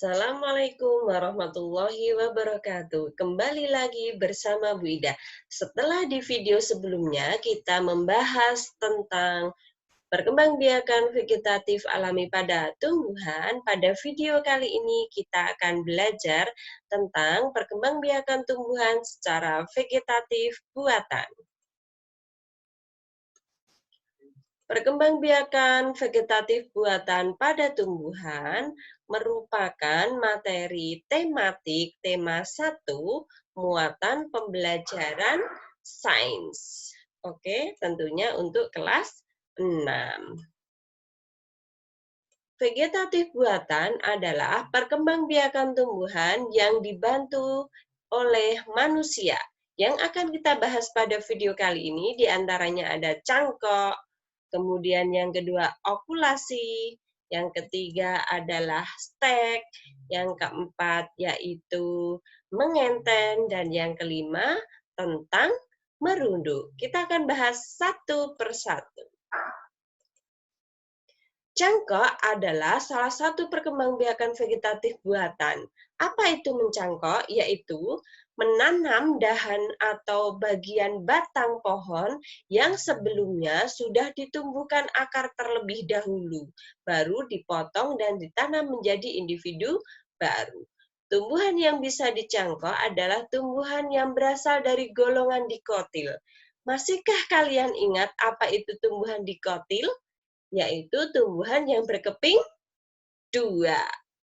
Assalamualaikum warahmatullahi wabarakatuh. Kembali lagi bersama Bu Ida. Setelah di video sebelumnya kita membahas tentang perkembangbiakan vegetatif alami pada tumbuhan, pada video kali ini kita akan belajar tentang perkembangbiakan tumbuhan secara vegetatif buatan. Perkembangbiakan vegetatif buatan pada tumbuhan merupakan materi tematik tema 1 muatan pembelajaran sains. Oke, tentunya untuk kelas 6. Vegetatif buatan adalah perkembangbiakan tumbuhan yang dibantu oleh manusia. Yang akan kita bahas pada video kali ini diantaranya ada cangkok, kemudian yang kedua okulasi, yang ketiga adalah stek, yang keempat yaitu mengenten, dan yang kelima tentang merunduk. Kita akan bahas satu persatu. Cangkok adalah salah satu perkembangbiakan vegetatif buatan. Apa itu mencangkok? Yaitu menanam dahan atau bagian batang pohon yang sebelumnya sudah ditumbuhkan akar terlebih dahulu, baru dipotong dan ditanam menjadi individu baru. Tumbuhan yang bisa dicangkok adalah tumbuhan yang berasal dari golongan dikotil. Masihkah kalian ingat apa itu tumbuhan dikotil? Yaitu tumbuhan yang berkeping 2.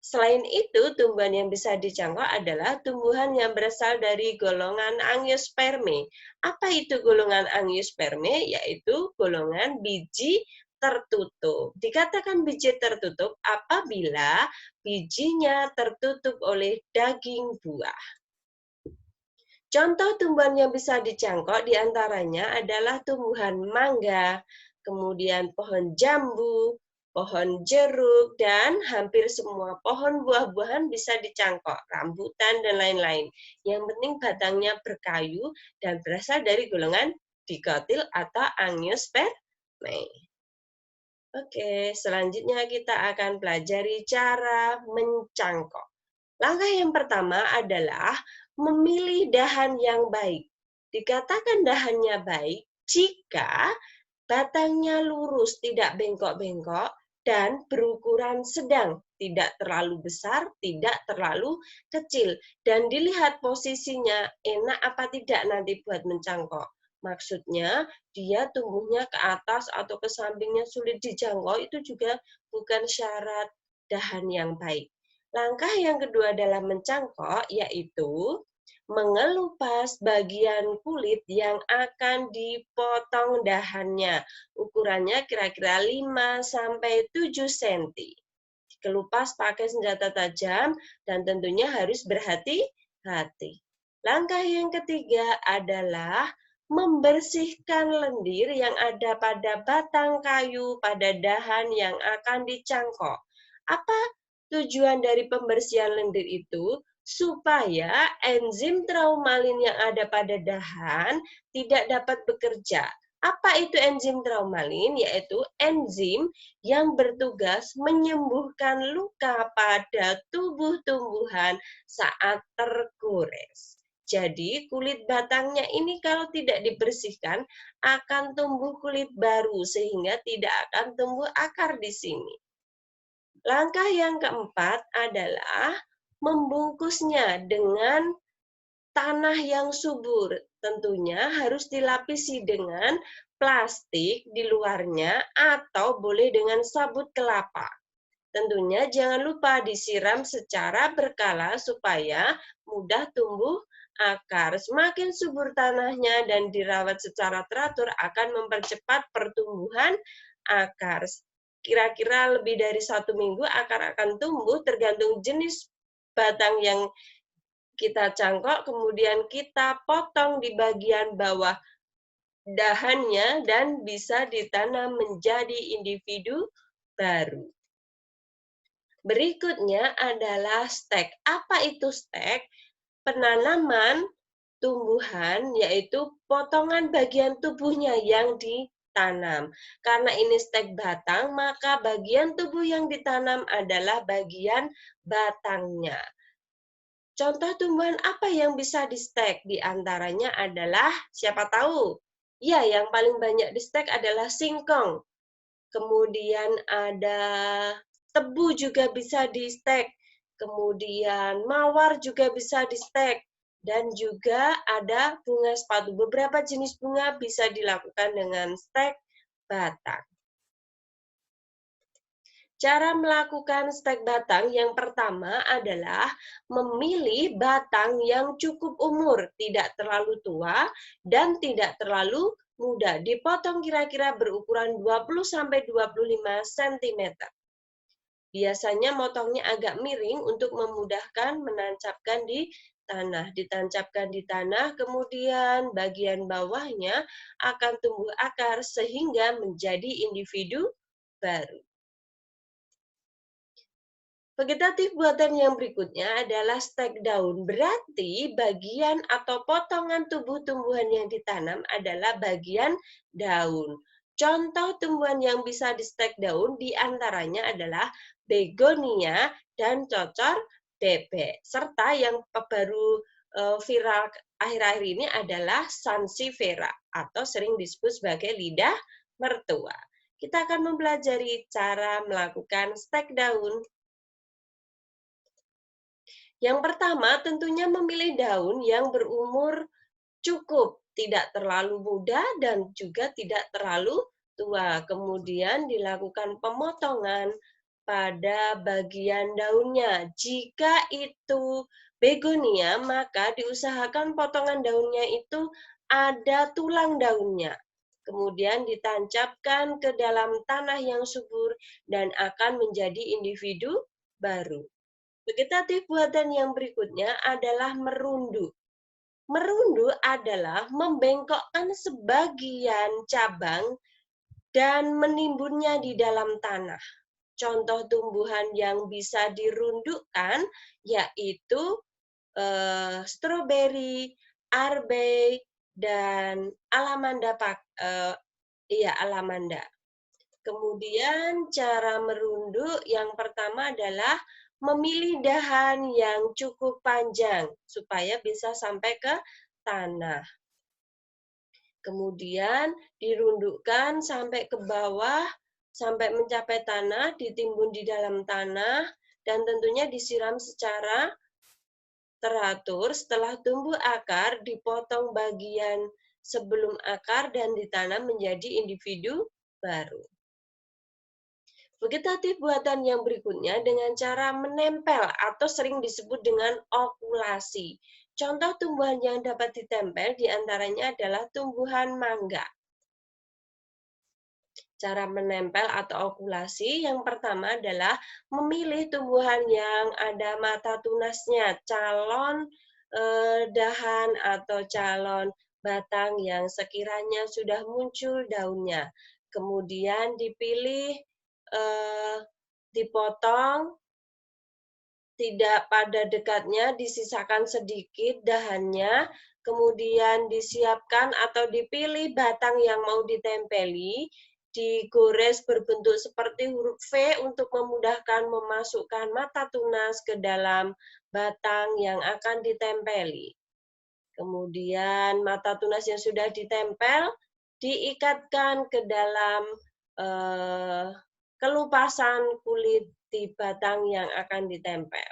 Selain itu, tumbuhan yang bisa dicangkok adalah tumbuhan yang berasal dari golongan Angiospermae. Apa itu golongan Angiospermae? Yaitu golongan biji tertutup. Dikatakan biji tertutup apabila bijinya tertutup oleh daging buah. Contoh tumbuhan yang bisa dicangkok diantaranya adalah tumbuhan mangga, kemudian pohon jambu, pohon jeruk, dan hampir semua pohon buah-buahan bisa dicangkok, rambutan, dan lain-lain. Yang penting batangnya berkayu dan berasal dari golongan dikotil atau Angiospermae. Oke, selanjutnya kita akan pelajari cara mencangkok. Langkah yang pertama adalah memilih dahan yang baik. Dikatakan dahannya baik jika batangnya lurus, tidak bengkok-bengkok, dan berukuran sedang, tidak terlalu besar, tidak terlalu kecil. Dan dilihat posisinya enak apa tidak nanti buat mencangkok. Maksudnya dia tumbuhnya ke atas atau ke sampingnya sulit dijangkau, itu juga bukan syarat dahan yang baik. Langkah yang kedua dalam mencangkok yaitu mengelupas bagian kulit yang akan dipotong dahannya. Ukurannya kira-kira 5-7 cm. Dikelupas pakai senjata tajam dan tentunya harus berhati-hati. Langkah yang ketiga adalah membersihkan lendir yang ada pada batang kayu pada dahan yang akan dicangkok. Apa tujuan dari pembersihan lendir itu? Supaya enzim traumalin yang ada pada dahan tidak dapat bekerja. Apa itu enzim traumalin? Yaitu enzim yang bertugas menyembuhkan luka pada tubuh tumbuhan saat tergores. Jadi kulit batangnya ini kalau tidak dibersihkan akan tumbuh kulit baru sehingga tidak akan tumbuh akar di sini. Langkah yang keempat adalah membungkusnya dengan tanah yang subur. Tentunya harus dilapisi dengan plastik di luarnya atau boleh dengan sabut kelapa. Tentunya jangan lupa disiram secara berkala supaya mudah tumbuh akar. Semakin subur tanahnya dan dirawat secara teratur akan mempercepat pertumbuhan akar. Kira-kira lebih dari 1 minggu akar akan tumbuh tergantung jenis batang yang kita cangkok, kemudian kita potong di bagian bawah dahannya dan bisa ditanam menjadi individu baru. Berikutnya adalah stek. Apa itu stek? Penanaman tumbuhan yaitu potongan bagian tubuhnya yang ditanam. Karena ini stek batang, maka bagian tubuh yang ditanam adalah bagian batangnya. Contoh tumbuhan apa yang bisa di-stek? Di antaranya adalah, siapa tahu? Ya, yang paling banyak di-stek adalah singkong. Kemudian ada tebu juga bisa di-stek. Kemudian mawar juga bisa di-stek. Dan juga ada bunga sepatu. Beberapa jenis bunga bisa dilakukan dengan stek batang. Cara melakukan stek batang yang pertama adalah memilih batang yang cukup umur, tidak terlalu tua dan tidak terlalu muda. Dipotong kira-kira berukuran 20-25 cm. Biasanya motongnya agak miring untuk memudahkan menancapkan di tanah. Ditancapkan di tanah, kemudian bagian bawahnya akan tumbuh akar sehingga menjadi individu baru. Vegetatif buatan yang berikutnya adalah stek daun. Berarti bagian atau potongan tubuh tumbuhan yang ditanam adalah bagian daun. Contoh tumbuhan yang bisa di stek daun diantaranya adalah begonia dan cocor bebek. Serta yang baru viral akhir-akhir ini adalah sansevieria atau sering disebut sebagai lidah mertua. Kita akan mempelajari cara melakukan stek daun. Yang pertama, tentunya memilih daun yang berumur cukup, tidak terlalu muda dan juga tidak terlalu tua. Kemudian dilakukan pemotongan pada bagian daunnya. Jika itu begonia, maka diusahakan potongan daunnya itu ada tulang daunnya. Kemudian ditancapkan ke dalam tanah yang subur dan akan menjadi individu baru. Vegetatif buatan yang berikutnya adalah merundu. Merundu adalah membengkokkan sebagian cabang dan menimbunnya di dalam tanah. Contoh tumbuhan yang bisa dirundukkan yaitu stroberi, arbei, dan alamanda. Alamanda. Kemudian cara merunduk yang pertama adalah memilih dahan yang cukup panjang supaya bisa sampai ke tanah. Kemudian dirundukkan sampai ke bawah, sampai mencapai tanah, ditimbun di dalam tanah, dan tentunya disiram secara teratur. Setelah tumbuh akar, dipotong bagian sebelum akar dan ditanam menjadi individu baru. Vegetatif buatan yang berikutnya dengan cara menempel atau sering disebut dengan okulasi. Contoh tumbuhan yang dapat ditempel diantaranya adalah tumbuhan mangga. Cara menempel atau okulasi yang pertama adalah memilih tumbuhan yang ada mata tunasnya, calon dahan atau calon batang yang sekiranya sudah muncul daunnya. Kemudian dipilih dipotong, tidak pada dekatnya, disisakan sedikit dahannya, kemudian disiapkan atau dipilih batang yang mau ditempeli, digores berbentuk seperti huruf V untuk memudahkan memasukkan mata tunas ke dalam batang yang akan ditempeli. Kemudian mata tunas yang sudah ditempel diikatkan ke dalam kelupasan kulit di batang yang akan ditempel.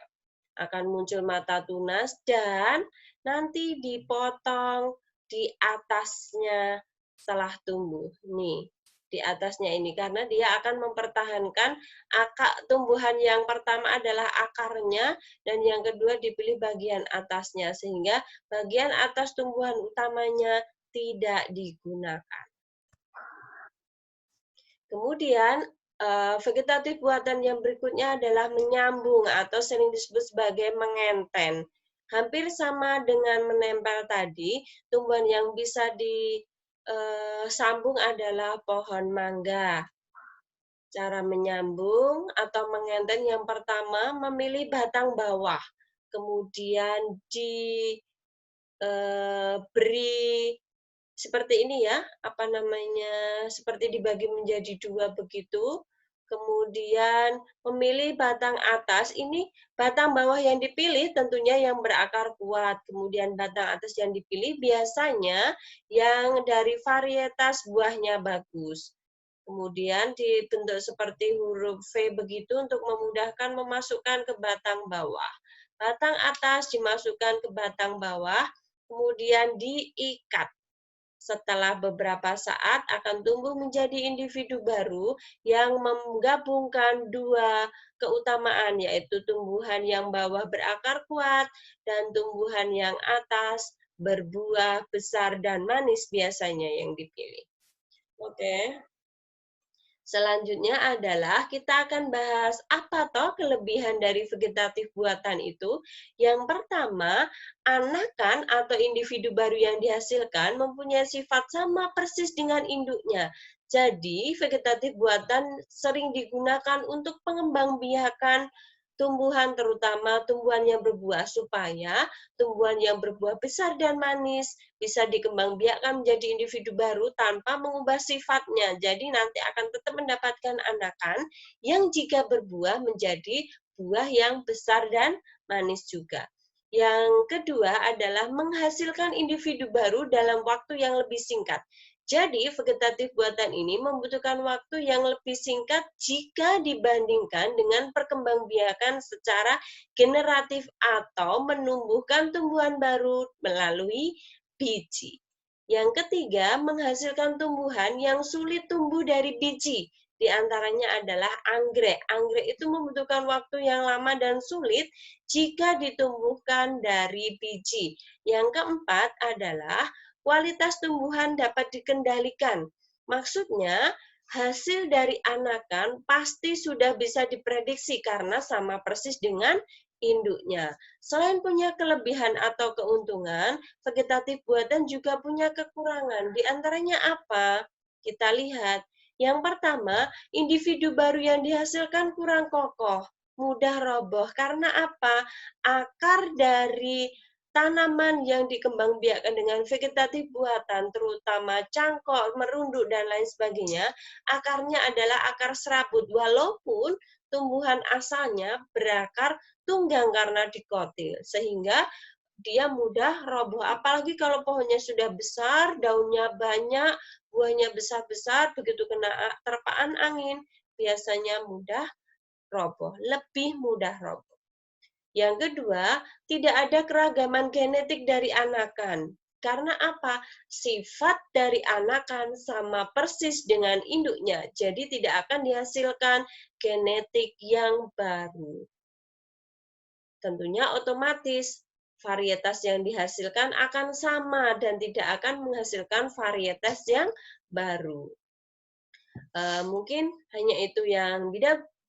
Akan muncul mata tunas dan nanti dipotong di atasnya setelah tumbuh. Nih, di atasnya ini karena dia akan mempertahankan akar tumbuhan yang pertama adalah akarnya dan yang kedua dipilih bagian atasnya sehingga bagian atas tumbuhan utamanya tidak digunakan. Kemudian vegetatif buatan yang berikutnya adalah menyambung atau sering disebut sebagai mengenten. Hampir sama dengan menempel tadi, tumbuhan yang bisa disambung adalah pohon mangga. Cara menyambung atau mengenten yang pertama memilih batang bawah, kemudian diberi seperti ini ya, apa namanya, seperti dibagi menjadi 2 begitu. Kemudian memilih batang atas, ini batang bawah yang dipilih tentunya yang berakar kuat. Kemudian batang atas yang dipilih biasanya yang dari varietas buahnya bagus. Kemudian dibentuk seperti huruf V begitu untuk memudahkan memasukkan ke batang bawah. Batang atas dimasukkan ke batang bawah, kemudian diikat. Setelah beberapa saat akan tumbuh menjadi individu baru yang menggabungkan dua keutamaan, yaitu tumbuhan yang bawah berakar kuat dan tumbuhan yang atas berbuah besar dan manis biasanya yang dipilih. Oke. Selanjutnya adalah kita akan bahas apa toh kelebihan dari vegetatif buatan itu. Yang pertama, anakan atau individu baru yang dihasilkan mempunyai sifat sama persis dengan induknya. Jadi, vegetatif buatan sering digunakan untuk pengembangbiakan tumbuhan, terutama tumbuhan yang berbuah, supaya tumbuhan yang berbuah besar dan manis bisa dikembangbiakkan menjadi individu baru tanpa mengubah sifatnya. Jadi nanti akan tetap mendapatkan anakan yang jika berbuah menjadi buah yang besar dan manis juga. Yang kedua adalah menghasilkan individu baru dalam waktu yang lebih singkat. Jadi, vegetatif buatan ini membutuhkan waktu yang lebih singkat jika dibandingkan dengan perkembangbiakan secara generatif atau menumbuhkan tumbuhan baru melalui biji. Yang ketiga, menghasilkan tumbuhan yang sulit tumbuh dari biji. Di antaranya adalah anggrek. Anggrek itu membutuhkan waktu yang lama dan sulit jika ditumbuhkan dari biji. Yang keempat adalah kualitas tumbuhan dapat dikendalikan. Maksudnya, hasil dari anakan pasti sudah bisa diprediksi karena sama persis dengan induknya. Selain punya kelebihan atau keuntungan, vegetatif buatan juga punya kekurangan. Di antaranya apa? Kita lihat. Yang pertama, individu baru yang dihasilkan kurang kokoh, mudah roboh. Karena apa? Akar dari tanaman yang dikembangbiakkan dengan vegetatif buatan, terutama cangkok, merunduk, dan lain sebagainya, akarnya adalah akar serabut, walaupun tumbuhan asalnya berakar tunggang karena dikotil, sehingga dia mudah roboh. Apalagi kalau pohonnya sudah besar, daunnya banyak, buahnya besar-besar, begitu kena terpaan angin, biasanya mudah roboh, lebih mudah roboh. Yang kedua, tidak ada keragaman genetik dari anakan. Karena apa? Sifat dari anakan sama persis dengan induknya, jadi tidak akan dihasilkan genetik yang baru. Tentunya otomatis varietas yang dihasilkan akan sama dan tidak akan menghasilkan varietas yang baru. Mungkin hanya itu yang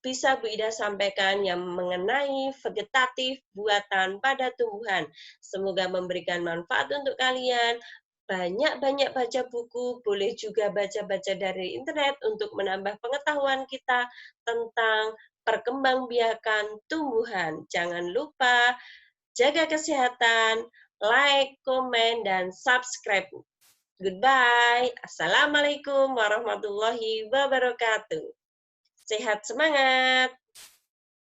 bisa Bu Ida sampaikan yang mengenai vegetatif buatan pada tumbuhan. Semoga memberikan manfaat untuk kalian. Banyak-banyak baca buku, boleh juga baca-baca dari internet untuk menambah pengetahuan kita tentang perkembangbiakan tumbuhan. Jangan lupa jaga kesehatan, like, komen, dan subscribe. Goodbye. Assalamualaikum warahmatullahi wabarakatuh. Sehat semangat.